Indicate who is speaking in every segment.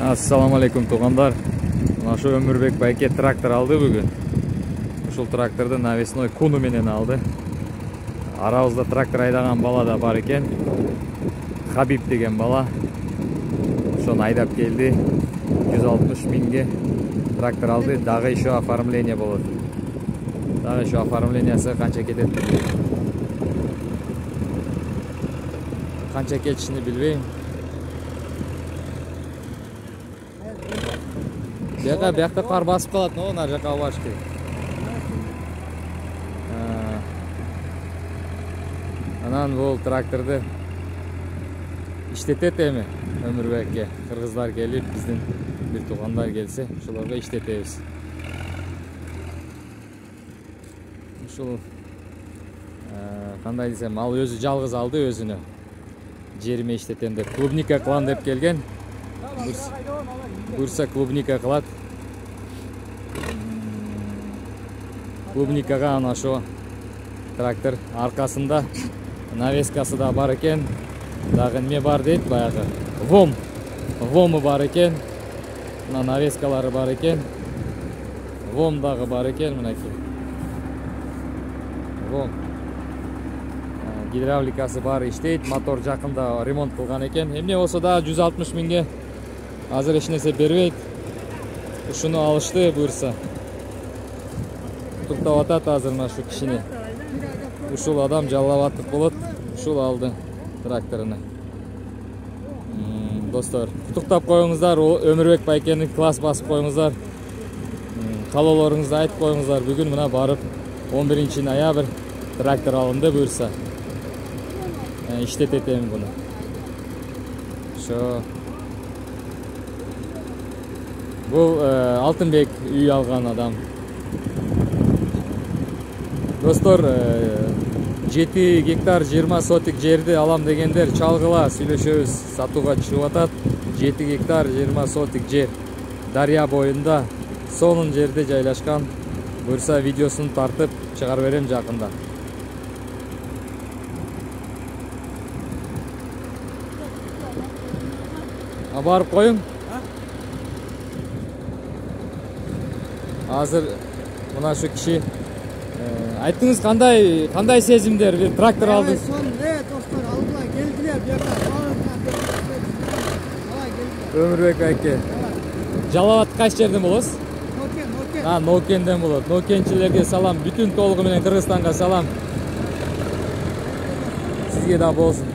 Speaker 1: Assalamu alaikum туғандар. Нашу Өмірбек байке трактор алды бүгін. Ушул тракторды навесной куну менен алды. Арабызда трактор айдаган бала да бар экен. Хабиб деген бала. Ошону айдап келди. 160 миңге трактор алды. Дагы еще оформление болот. Дагы еще оформлениясы канча кетет? Канча кетишини билбейм. Бияқта қар басып қалады, но нар жаққа баш керек. Анан бұл тракторды иштетет эми Өмүрбекке. Кыргыздар келип, биздин бир туугандар келсе, ошолорго иштетебиз. Ушул кандай десем, ал өзү жалгыз алды өзүнө. Жериме иштетем деп, клубника кылам деп келген. Бурса клубника кылат. Клубникага ана ошо трактор аркасында навескасы да бар экен. Дагы неме бар дейт баягы. Вому бар экен. Мына навескалары бар экен. Вом дагы бар экен, мынакей. Вом. Гидравликасы бар, иштейт. Мотор жакында ремонт кылган экен. Эмне болсо да 160 миңге азыр эч нерсе бербейт. Ушуну алышты буюрса. Туктап атат азыр мына шу кишини. Ушул адам жалап атып болот. Ушул алды тракторуну. Достор, куттуктап коюңуздар, Өмүрбек байкени класс басып коюңуздар. Каалоолоруңузду айтып коюңуздар. Бүгүн мына барып 11 ноябрь трактор алынды буюрса. Иштетет эми буну. Ошо Бул Алтынбек үй алган адам. Достор, 7 гектар 20 сотик жерди алам дегендер чалгыла, сүйлөшөбүз, сатууга чыгып атат. 7 гектар 20 сотик жер дарыя боюнда, сонун жерде жайлашкан. Буюрса видеосун тартып чыгарып берем жакында. Барып коюң. Азыр мына шу киши айттыңыз, кандай сезимдер? Бир трактор алдыңыз.
Speaker 2: Достор, алдыла келдилер, бияка.
Speaker 1: Өмүрбек байке. Жалават кайсы жерден болосуз?
Speaker 2: Нокен.
Speaker 1: Нокенден болот. Нокенчилерге салам, бүтүн толугу менен Кыргызстанга салам. Сизге да болсун.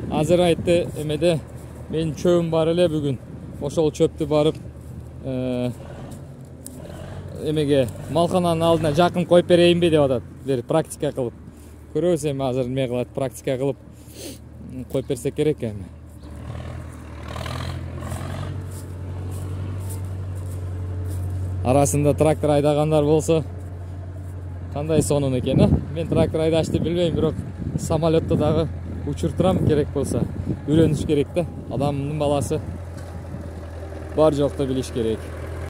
Speaker 1: Азыр айтты эмеде мен чөбүм бар эле бүгүн. Ошол чөптү барып эмеге малкананын алдына жакын коюп берейинби деп атат. Бир практика кылып. Көрөбүз эми азыр неме кылат, практика кылып коюп берсек керек эми. Арасында трактор айдагандар болсо кандай сонун экен, а? Мен трактор айдашты билбейм, бирок самолетто дагы учуртурам керек болсо. Үйрөнүш керек да. Адамдын баласы бар жокту билиш керек.